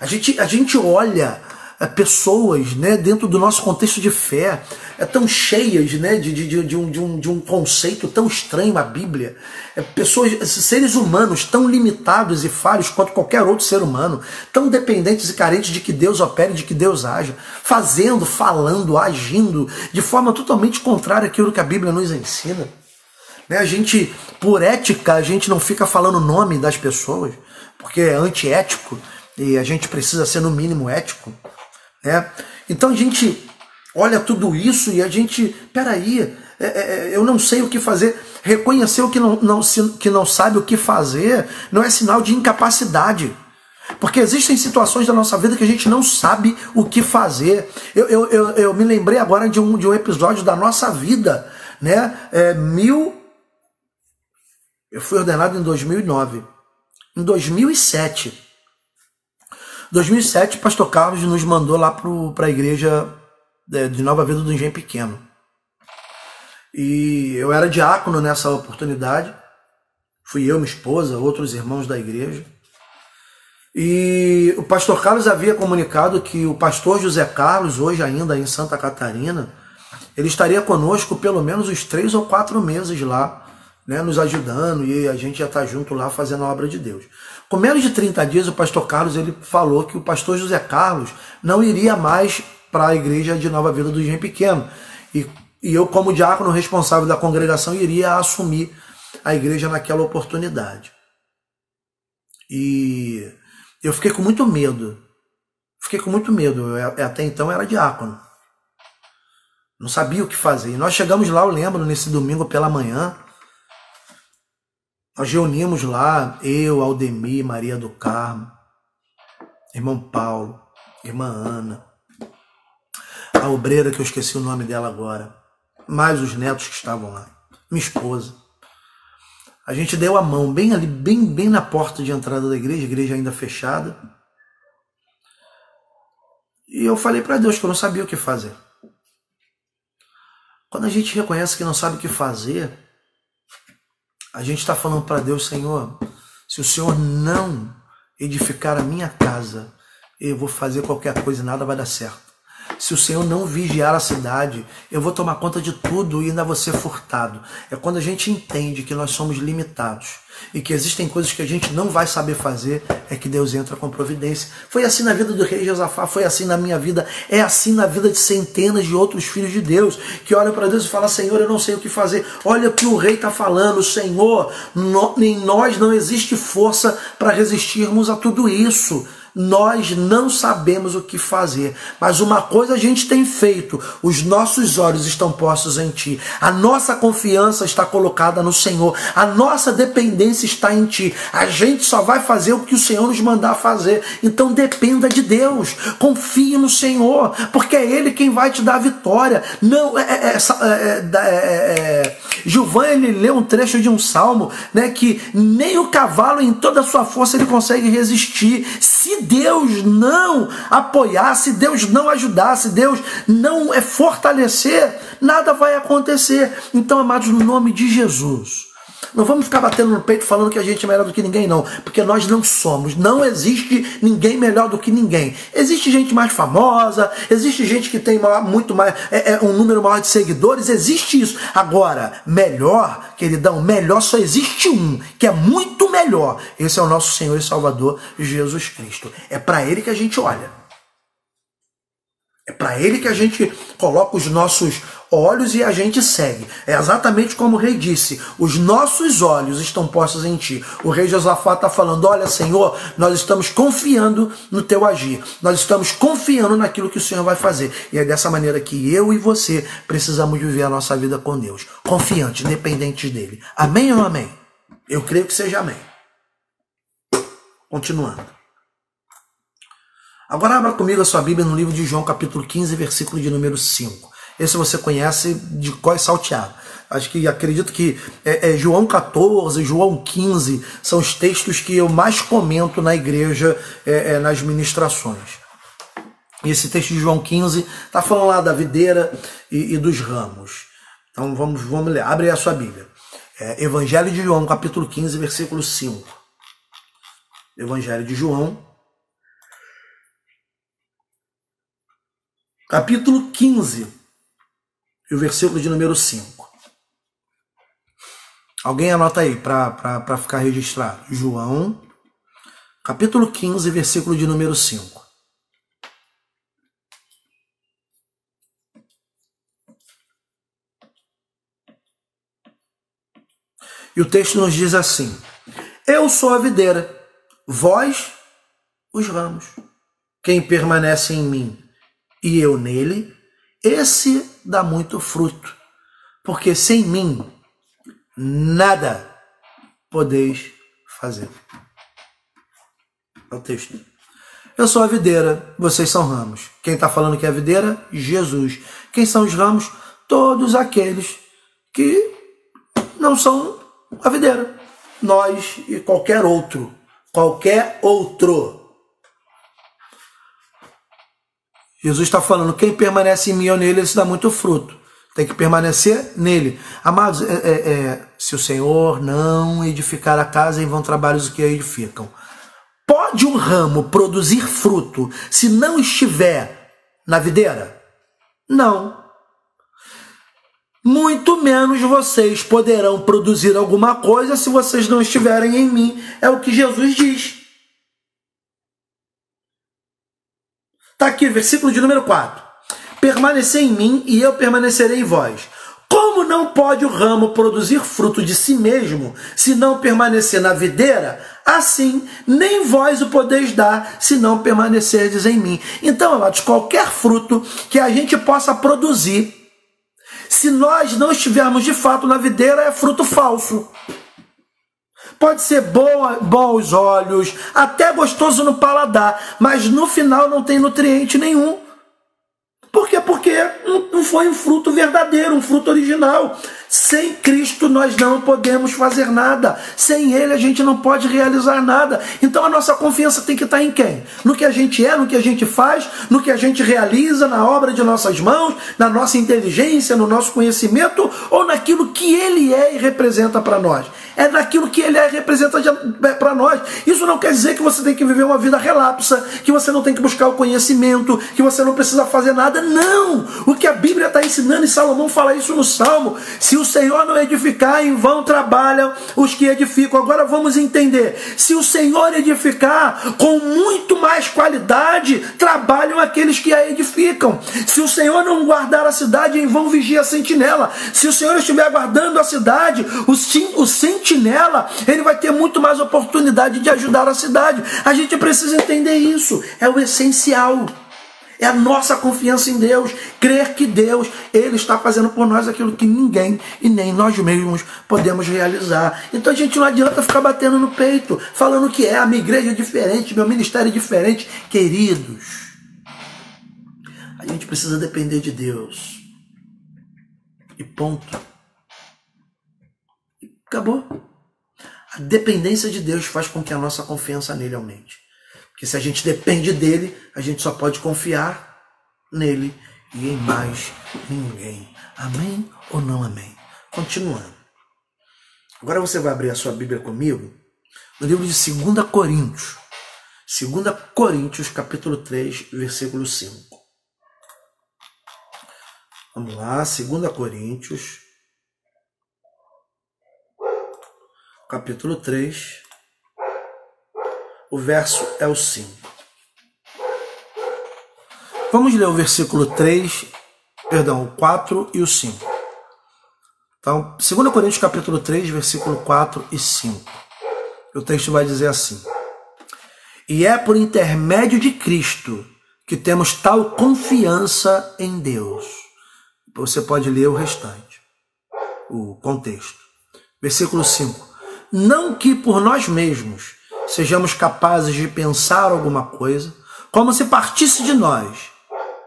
A gente olha pessoas, né, dentro do nosso contexto de fé, tão cheias, né, de um conceito tão estranho, a Bíblia. Pessoas, seres humanos tão limitados e falhos quanto qualquer outro ser humano, tão dependentes e carentes de que Deus opere, de que Deus haja, fazendo, falando, agindo de forma totalmente contrária àquilo que a Bíblia nos ensina. A gente, por ética, a gente não fica falando o nome das pessoas, porque é antiético e a gente precisa ser no mínimo ético. né? Então a gente olha tudo isso e a gente, peraí, eu não sei o que fazer. Reconhecer o que não sabe o que fazer não é sinal de incapacidade. Porque existem situações da nossa vida que a gente não sabe o que fazer. Eu me lembrei agora de um episódio da nossa vida, né? Eu fui ordenado em 2009. Em 2007, o pastor Carlos nos mandou lá para a igreja de Nova Vida do Engenho Pequeno. E eu era diácono nessa oportunidade. Fui eu, minha esposa, outros irmãos da igreja. E o pastor Carlos havia comunicado que o pastor José Carlos, hoje ainda em Santa Catarina, ele estaria conosco pelo menos uns 3 ou 4 meses lá, né, nos ajudando, e a gente já está junto lá fazendo a obra de Deus. Com menos de 30 dias, o pastor Carlos ele falou que o pastor José Carlos não iria mais para a igreja de Nova Vida do Engenho Pequeno. E eu, como diácono responsável da congregação, iria assumir a igreja naquela oportunidade. E eu fiquei com muito medo. Até então eu era diácono. Não sabia o que fazer. E nós chegamos lá, eu lembro, nesse domingo pela manhã. Nós reunimos lá, eu, Aldemir, Maria do Carmo, irmão Paulo, irmã Ana, a obreira que eu esqueci o nome dela agora, mais os netos que estavam lá, minha esposa. A gente deu a mão bem ali, bem na porta de entrada da igreja, a igreja ainda fechada. E eu falei para Deus que eu não sabia o que fazer. Quando a gente reconhece que não sabe o que fazer, a gente está falando para Deus, Senhor, se o Senhor não edificar a minha casa, eu vou fazer qualquer coisa e nada vai dar certo. Se o Senhor não vigiar a cidade, eu vou tomar conta de tudo e ainda vou ser furtado. É quando a gente entende que nós somos limitados e que existem coisas que a gente não vai saber fazer, é que Deus entra com providência. Foi assim na vida do rei Josafá, foi assim na minha vida, é assim na vida de centenas de outros filhos de Deus, que olham para Deus e falam, Senhor, eu não sei o que fazer. Olha o que o rei está falando, Senhor, em nós não existe força para resistirmos a tudo isso. Nós não sabemos o que fazer, mas uma coisa a gente tem feito, os nossos olhos estão postos em Ti, a nossa confiança está colocada no Senhor, a nossa dependência está em Ti, a gente só vai fazer o que o Senhor nos mandar fazer, então dependa de Deus, confie no Senhor, porque é Ele quem vai te dar a vitória. Não, Gilvan, ele leu um trecho de um salmo, né, que nem o cavalo em toda a sua força ele consegue resistir. Se Deus não apoiar, se Deus não ajudar, se Deus não fortalecer, nada vai acontecer. Então, amados, no nome de Jesus, não vamos ficar batendo no peito falando que a gente é melhor do que ninguém, não, porque nós não somos. Não existe ninguém melhor do que ninguém. Existe gente mais famosa, existe gente que tem muito mais, um número maior de seguidores, existe isso. Agora, melhor, queridão, melhor só existe um, que é muito melhor. Esse é o nosso Senhor e Salvador, Jesus Cristo. É para Ele que a gente olha. É para Ele que a gente coloca os nossos olhos e a gente segue. É exatamente como o rei disse, os nossos olhos estão postos em Ti. O rei Josafá está falando, olha, Senhor, nós estamos confiando no Teu agir. Nós estamos confiando naquilo que o Senhor vai fazer. E é dessa maneira que eu e você precisamos viver a nossa vida com Deus. Confiantes, dependentes dEle. Amém ou não amém? Eu creio que seja amém. Continuando. Agora abra comigo a sua Bíblia no livro de João, capítulo 15, versículo de número 5. Esse você conhece de cor e salteado. Acredito que João 14, João 15 são os textos que eu mais comento na igreja, nas ministrações. E esse texto de João 15 está falando lá da videira e dos ramos. Então vamos ler. Abre a sua Bíblia. Evangelho de João, capítulo 15, versículo 5. Evangelho de João, capítulo 15, e o versículo de número 5. Alguém anota aí para ficar registrado. João, capítulo 15, versículo de número 5. E o texto nos diz assim: eu sou a videira, vós os ramos. Quem permanece em mim e eu nele, esse dá muito fruto, porque sem mim nada podeis fazer. É o texto. Eu sou a videira, vocês são ramos. Quem está falando que é a videira? Jesus. Quem são os ramos? Todos aqueles que não são a videira. Nós e qualquer outro. Qualquer outro. Jesus está falando, quem permanece em mim ou nele, esse dá muito fruto. Tem que permanecer nele. Amados, se o Senhor não edificar a casa, em vão trabalhos que a edificam. Pode um ramo produzir fruto se não estiver na videira? Não. Muito menos vocês poderão produzir alguma coisa se vocês não estiverem em mim. É o que Jesus diz. Está aqui, versículo de número 4. Permanecer em mim e eu permanecerei em vós. Como não pode o ramo produzir fruto de si mesmo, se não permanecer na videira, assim nem vós o podeis dar, se não permanecerdes em mim. Então, amados, qualquer fruto que a gente possa produzir, se nós não estivermos de fato na videira, é fruto falso. Pode ser bom aos olhos, até gostoso no paladar, mas no final não tem nutriente nenhum. Por quê? Porque não foi um fruto verdadeiro, um fruto original. Sem Cristo nós não podemos fazer nada. Sem Ele a gente não pode realizar nada. Então a nossa confiança tem que estar em quem? No que a gente é, no que a gente faz, no que a gente realiza, na obra de nossas mãos, na nossa inteligência, no nosso conhecimento, ou naquilo que Ele é e representa para nós. É naquilo que Ele é e representa para nós. Isso não quer dizer que você tem que viver uma vida relapsa, que você não tem que buscar o conhecimento, que você não precisa fazer nada. Não! O que a Bíblia está ensinando, e Salomão fala isso no Salmo, se o Senhor não edificar, em vão trabalham os que edificam. Agora vamos entender, se o Senhor edificar com muito mais qualidade, trabalham aqueles que a edificam. Se o Senhor não guardar a cidade, em vão vigia a sentinela. Se o Senhor estiver guardando a cidade, o sentinela, ele vai ter muito mais oportunidade de ajudar a cidade. A gente precisa entender isso, é o essencial. É a nossa confiança em Deus, crer que Deus, Ele está fazendo por nós aquilo que ninguém e nem nós mesmos podemos realizar. Então a gente não adianta ficar batendo no peito, falando que a minha igreja é diferente, meu ministério é diferente. Queridos, a gente precisa depender de Deus. E ponto. Acabou. A dependência de Deus faz com que a nossa confiança nele aumente. Porque se a gente depende dele, a gente só pode confiar nele e em mais ninguém. Amém ou não amém? Continuando. Agora você vai abrir a sua Bíblia comigo no livro de 2 Coríntios. 2 Coríntios, capítulo 3, versículo 5. Vamos lá, 2 Coríntios, capítulo 3. O verso é o 5. Vamos ler o versículo o 4 e o 5. Então, 2 Coríntios capítulo 3, versículo 4 e 5. O texto vai dizer assim: E é por intermédio de Cristo que temos tal confiança em Deus. Você pode ler o restante, o contexto. Versículo 5. Não que por nós mesmos sejamos capazes de pensar alguma coisa, como se partisse de nós.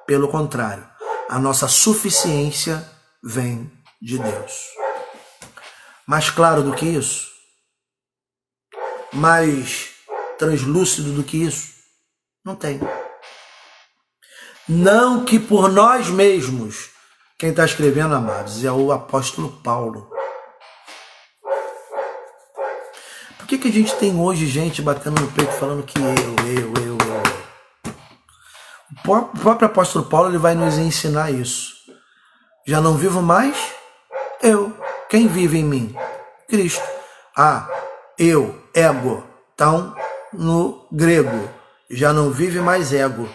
Pelo contrário, a nossa suficiência vem de Deus. Mais claro do que isso? Mais translúcido do que isso? Não tem. Não que por nós mesmos. Quem está escrevendo, amados, é o apóstolo Paulo. Por que a gente tem hoje gente batendo no peito falando que eu? O próprio apóstolo Paulo ele vai nos ensinar isso. Já não vivo mais eu. Quem vive em mim? Cristo. Eu, ego. Então, no grego, já não vive mais ego.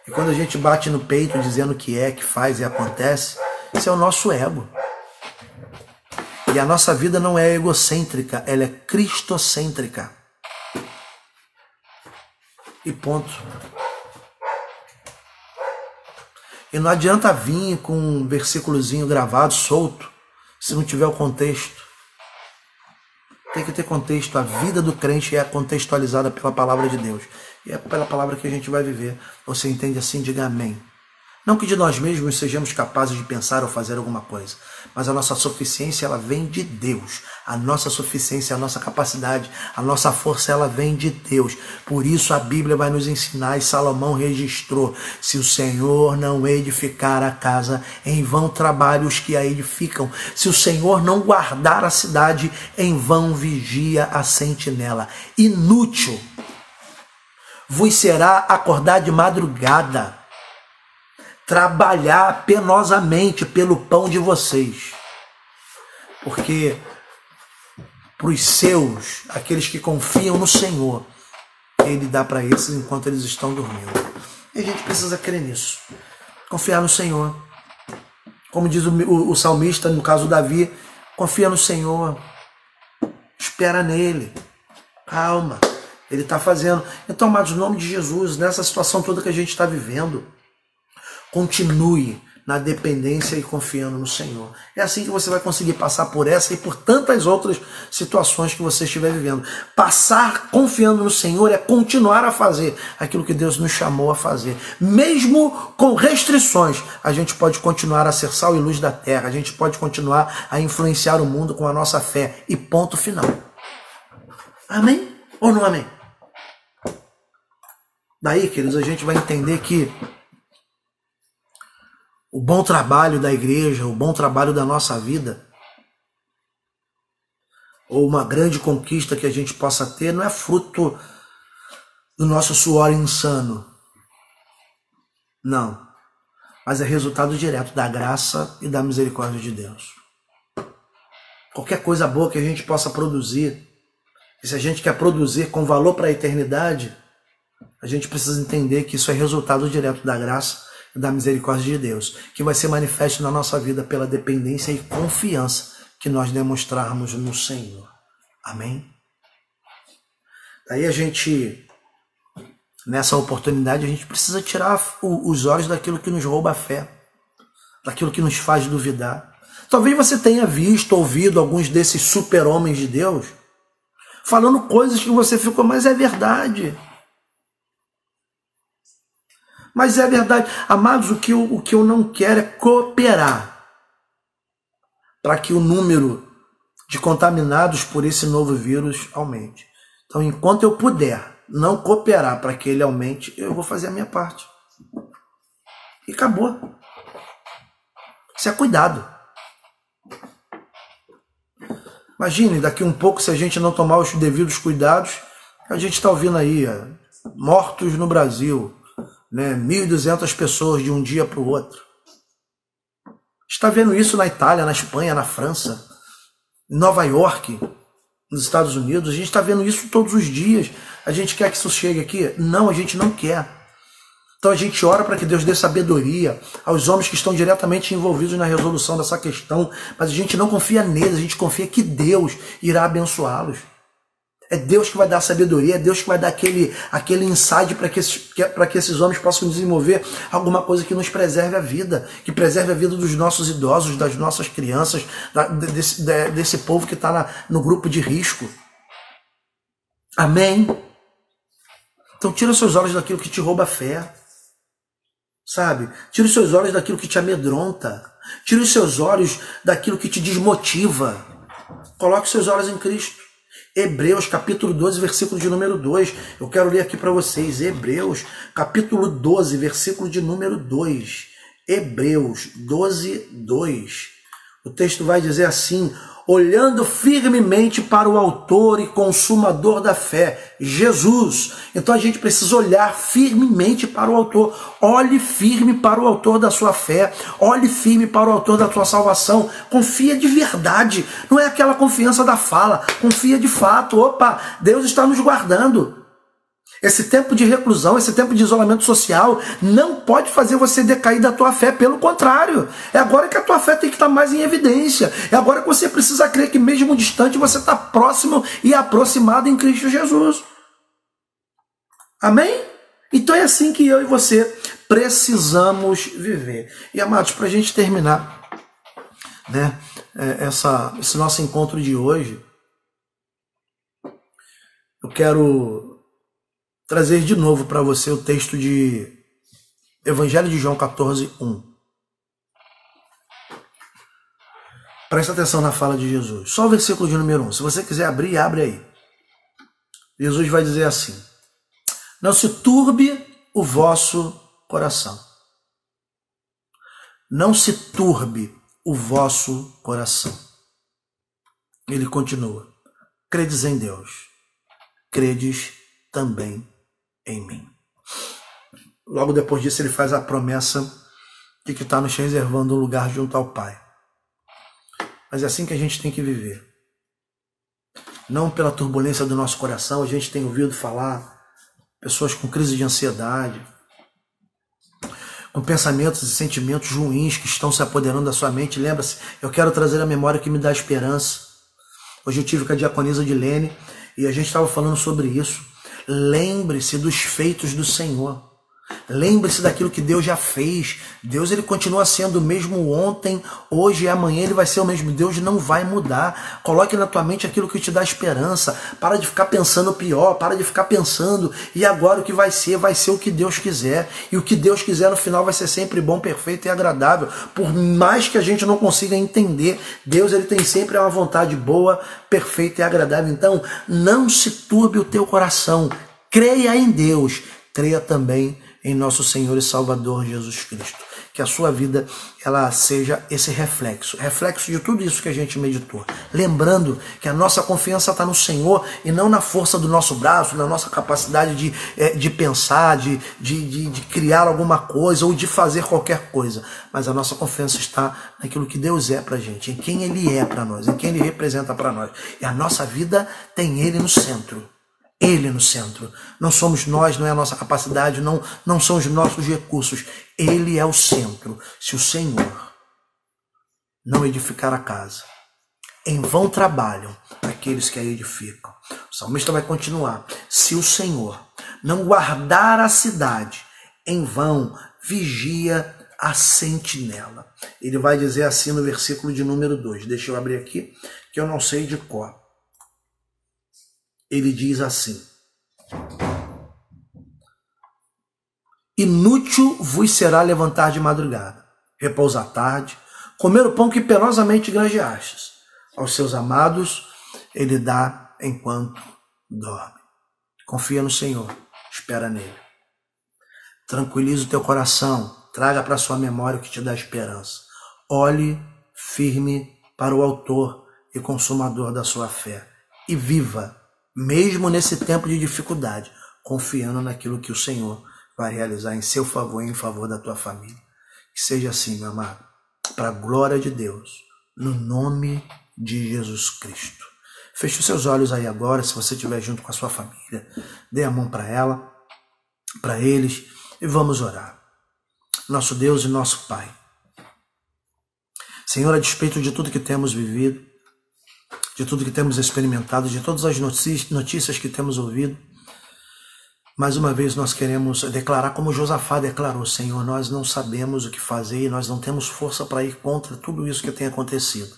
E quando a gente bate no peito dizendo que que faz e acontece, isso é o nosso ego. E a nossa vida não é egocêntrica, ela é cristocêntrica. E ponto. E não adianta vir com um versículozinho gravado, solto, se não tiver o contexto. Tem que ter contexto. A vida do crente é contextualizada pela palavra de Deus. E é pela palavra que a gente vai viver. Você entende assim? Diga amém. Não que de nós mesmos sejamos capazes de pensar ou fazer alguma coisa, mas a nossa suficiência, ela vem de Deus. A nossa suficiência, a nossa capacidade, a nossa força, ela vem de Deus. Por isso a Bíblia vai nos ensinar, e Salomão registrou: se o Senhor não edificar a casa, em vão trabalham os que a edificam. Se o Senhor não guardar a cidade, em vão vigia a sentinela. Inútil vos será acordar de madrugada, trabalhar penosamente pelo pão de vocês. Porque para os seus, aqueles que confiam no Senhor, Ele dá para esses enquanto eles estão dormindo. E a gente precisa crer nisso. Confiar no Senhor. Como diz o salmista, no caso Davi, confia no Senhor. Espera nele. Calma. Ele está fazendo. Então, amados, no nome de Jesus, nessa situação toda que a gente está vivendo, continue na dependência e confiando no Senhor. É assim que você vai conseguir passar por essa e por tantas outras situações que você estiver vivendo. Passar confiando no Senhor é continuar a fazer aquilo que Deus nos chamou a fazer. Mesmo com restrições, a gente pode continuar a ser sal e luz da terra. A gente pode continuar a influenciar o mundo com a nossa fé. E ponto final. Amém? Ou não amém? Daí, queridos, a gente vai entender que o bom trabalho da igreja, o bom trabalho da nossa vida, ou uma grande conquista que a gente possa ter, não é fruto do nosso suor insano. Não. Mas é resultado direto da graça e da misericórdia de Deus. Qualquer coisa boa que a gente possa produzir, e se a gente quer produzir com valor para a eternidade, a gente precisa entender que isso é resultado direto da graça da misericórdia de Deus, que vai ser manifesto na nossa vida pela dependência e confiança que nós demonstrarmos no Senhor. Amém? Daí a gente, nessa oportunidade, a gente precisa tirar os olhos daquilo que nos rouba a fé, daquilo que nos faz duvidar. Talvez você tenha visto, ouvido alguns desses super-homens de Deus falando coisas que você ficou, mas é verdade. Mas é verdade. Amados, o que eu não quero é cooperar para que o número de contaminados por esse novo vírus aumente. Então, enquanto eu puder não cooperar para que ele aumente, eu vou fazer a minha parte. E acabou. Isso é cuidado. Imagine, daqui um pouco, se a gente não tomar os devidos cuidados, a gente está ouvindo aí, mortos no Brasil, né? 1.200 pessoas de um dia para o outro. Está vendo isso na Itália, na Espanha, na França, em Nova York, nos Estados Unidos. A gente está vendo isso todos os dias. A gente quer que isso chegue aqui? Não, a gente não quer. Então a gente ora para que Deus dê sabedoria aos homens que estão diretamente envolvidos na resolução dessa questão, mas a gente não confia neles, a gente confia que Deus irá abençoá-los. É Deus que vai dar sabedoria, é Deus que vai dar aquele insight para que esses homens possam desenvolver alguma coisa que nos preserve a vida, que preserve a vida dos nossos idosos, das nossas crianças, desse povo que está no grupo de risco. Amém? Então tira os seus olhos daquilo que te rouba a fé, sabe? Tira os seus olhos daquilo que te amedronta, tira os seus olhos daquilo que te desmotiva. Coloque os seus olhos em Cristo. Hebreus, capítulo 12, versículo de número 2. Eu quero ler aqui para vocês. Hebreus, capítulo 12, versículo de número 2. Hebreus 12, 2. O texto vai dizer assim: olhando firmemente para o autor e consumador da fé, Jesus. Então a gente precisa olhar firmemente para o autor. Olhe firme para o autor da sua fé. Olhe firme para o autor da tua salvação. Confia de verdade. Não é aquela confiança da fala. Confia de fato. Opa, Deus está nos guardando. Esse tempo de reclusão, esse tempo de isolamento social não pode fazer você decair da tua fé, pelo contrário. É agora que a tua fé tem que estar mais em evidência. É agora que você precisa crer que mesmo distante você está próximo e aproximado em Cristo Jesus. Amém? Então é assim que eu e você precisamos viver. E, amados, para a gente terminar, né, esse nosso encontro de hoje, eu quero trazer de novo para você o texto de Evangelho de João 14:1. Presta atenção na fala de Jesus. Só o versículo de número 1. Se você quiser abrir, abre aí. Jesus vai dizer assim: não se turbe o vosso coração. Não se turbe o vosso coração. Ele continua: credes em Deus, credes também em mim. Logo depois disso ele faz a promessa de que está nos reservando um lugar junto ao Pai. Mas é assim que a gente tem que viver. Não pela turbulência do nosso coração. A gente tem ouvido falar pessoas com crise de ansiedade, com pensamentos e sentimentos ruins que estão se apoderando da sua mente. Lembra-se, eu quero trazer a memória que me dá esperança. Hoje eu tive com a diaconisa Dilene e a gente estava falando sobre isso. Lembre-se dos feitos do Senhor. Lembre-se daquilo que Deus já fez. Deus, ele continua sendo o mesmo ontem, hoje e amanhã. Ele vai ser o mesmo. Deus não vai mudar. Coloque na tua mente aquilo que te dá esperança. Para de ficar pensando o pior. Para de ficar pensando e agora o que vai ser o que Deus quiser. E o que Deus quiser no final vai ser sempre bom, perfeito e agradável. Por mais que a gente não consiga entender, Deus, ele tem sempre uma vontade boa, perfeita e agradável. Então, não se turbe o teu coração. Creia em Deus. Creia também em nosso Senhor e Salvador Jesus Cristo. Que a sua vida ela seja esse reflexo de tudo isso que a gente meditou. Lembrando que a nossa confiança está no Senhor e não na força do nosso braço, na nossa capacidade de pensar, de criar alguma coisa ou de fazer qualquer coisa. Mas a nossa confiança está naquilo que Deus é para a gente, em quem Ele é para nós, em quem Ele representa para nós. E a nossa vida tem Ele no centro. Ele no centro. Não somos nós, não é a nossa capacidade, não são os nossos recursos. Ele é o centro. Se o Senhor não edificar a casa, em vão trabalham aqueles que a edificam. O salmista vai continuar. Se o Senhor não guardar a cidade, em vão vigia a sentinela. Ele vai dizer assim no versículo de número 2. Deixa eu abrir aqui, que eu não sei de cor. Ele diz assim: inútil vos será levantar de madrugada, repousar tarde, comer o pão que penosamente granjeastes. Aos seus amados ele dá enquanto dorme. Confia no Senhor, espera nele. Tranquiliza o teu coração, traga para sua memória o que te dá esperança. Olhe firme para o autor e consumador da sua fé e viva mesmo nesse tempo de dificuldade, confiando naquilo que o Senhor vai realizar em seu favor e em favor da tua família. Que seja assim, meu amado, para a glória de Deus, no nome de Jesus Cristo. Feche os seus olhos aí agora, se você estiver junto com a sua família, dê a mão para ela, para eles, e vamos orar. Nosso Deus e nosso Pai, Senhor, a despeito de tudo que temos vivido, de tudo que temos experimentado, de todas as notícias que temos ouvido, mais uma vez nós queremos declarar como Josafá declarou: Senhor, nós não sabemos o que fazer e nós não temos força para ir contra tudo isso que tem acontecido,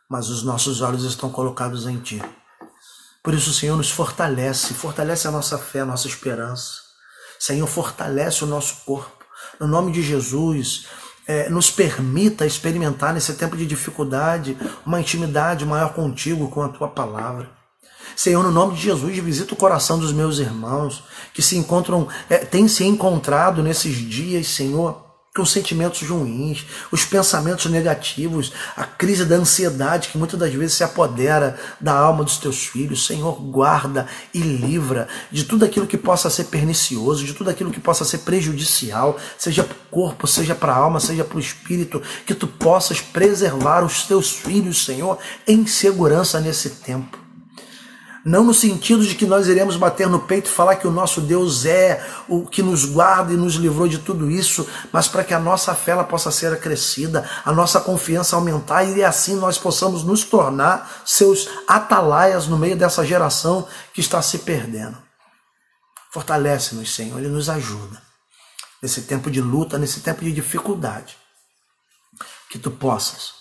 mas os nossos olhos estão colocados em Ti. Por isso, Senhor, nos fortalece a nossa fé, a nossa esperança. Senhor, fortalece o nosso corpo. No nome de Jesus, nos permita experimentar nesse tempo de dificuldade uma intimidade maior contigo, com a tua palavra. Senhor, no nome de Jesus, visita o coração dos meus irmãos que se encontram, têm se encontrado nesses dias, Senhor, com sentimentos ruins, os pensamentos negativos, a crise da ansiedade que muitas das vezes se apodera da alma dos teus filhos. Senhor, guarda e livra de tudo aquilo que possa ser pernicioso, de tudo aquilo que possa ser prejudicial, seja para o corpo, seja para a alma, seja para o espírito, que tu possas preservar os teus filhos, Senhor, em segurança nesse tempo. Não no sentido de que nós iremos bater no peito e falar que o nosso Deus é o que nos guarda e nos livrou de tudo isso, mas para que a nossa fé ela possa ser acrescida, a nossa confiança aumentar e assim nós possamos nos tornar seus atalaias no meio dessa geração que está se perdendo. Fortalece-nos, Senhor, e nos ajuda. nesse tempo de luta, nesse tempo de dificuldade. Que tu possas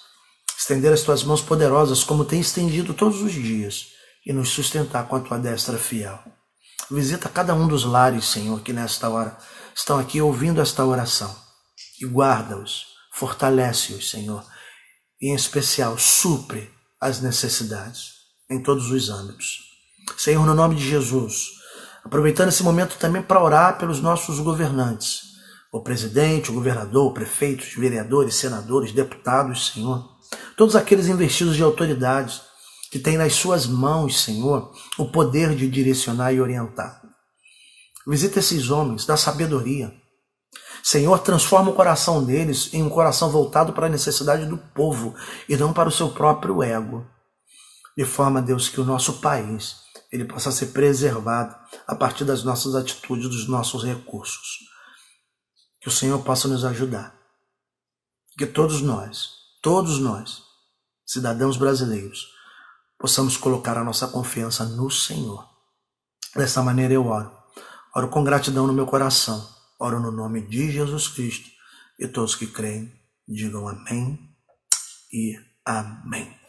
estender as tuas mãos poderosas, como tem estendido todos os dias, e nos sustentar com a tua destra fiel. Visita cada um dos lares, Senhor, que nesta hora estão aqui ouvindo esta oração, e guarda-os, fortalece-os, Senhor, e em especial supre as necessidades em todos os âmbitos. Senhor, no nome de Jesus, aproveitando esse momento também para orar pelos nossos governantes, o presidente, o governador, o prefeito, os vereadores, senadores, deputados, Senhor, todos aqueles investidos de autoridades que têm nas suas mãos, Senhor, o poder de direcionar e orientar. Visita esses homens, dá sabedoria. Senhor, transforma o coração deles em um coração voltado para a necessidade do povo e não para o seu próprio ego. De forma, Deus, que o nosso país ele possa ser preservado a partir das nossas atitudes, dos nossos recursos. Que o Senhor possa nos ajudar. Que todos nós, cidadãos brasileiros, possamos colocar a nossa confiança no Senhor. Dessa maneira eu oro. Oro com gratidão no meu coração. Oro no nome de Jesus Cristo. E todos que creem, digam amém e amém.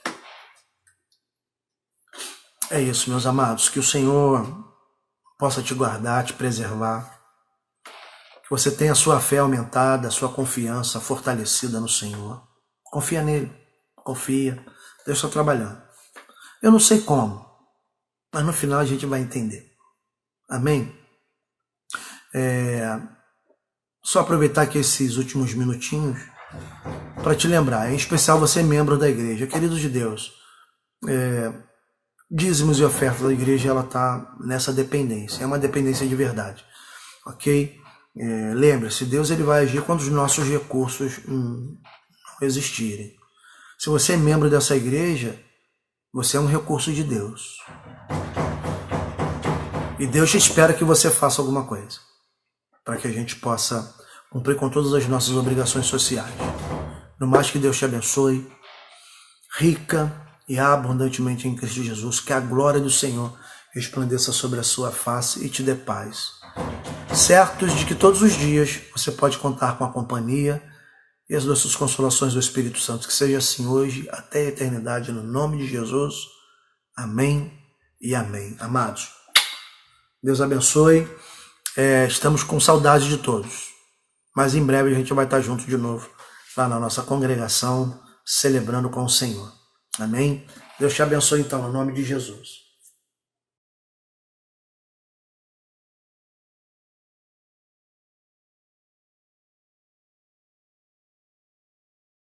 É isso, meus amados. Que o Senhor possa te guardar, te preservar. Que você tenha a sua fé aumentada, a sua confiança fortalecida no Senhor. Confia nele. Confia. Deus está trabalhando. Eu não sei como, mas no final a gente vai entender. Amém? Só aproveitar aqui esses últimos minutinhos para te lembrar, em especial você membro da igreja, queridos de Deus, dízimos e ofertas da igreja, ela está nessa dependência, é uma dependência de verdade, ok? Lembre-se, Deus ele vai agir quando os nossos recursos não existirem. Se você é membro dessa igreja, você é um recurso de Deus. E Deus espera que você faça alguma coisa, para que a gente possa cumprir com todas as nossas obrigações sociais. No mais, que Deus te abençoe, rica e abundantemente em Cristo Jesus, que a glória do Senhor resplandeça sobre a sua face e te dê paz. Certos de que todos os dias você pode contar com a companhia e as doces consolações do Espírito Santo. Que seja assim hoje, até a eternidade, no nome de Jesus. Amém e amém. Amados, Deus abençoe. Estamos com saudade de todos, mas em breve a gente vai estar junto de novo, lá na nossa congregação, celebrando com o Senhor. Amém? Deus te abençoe então, no nome de Jesus.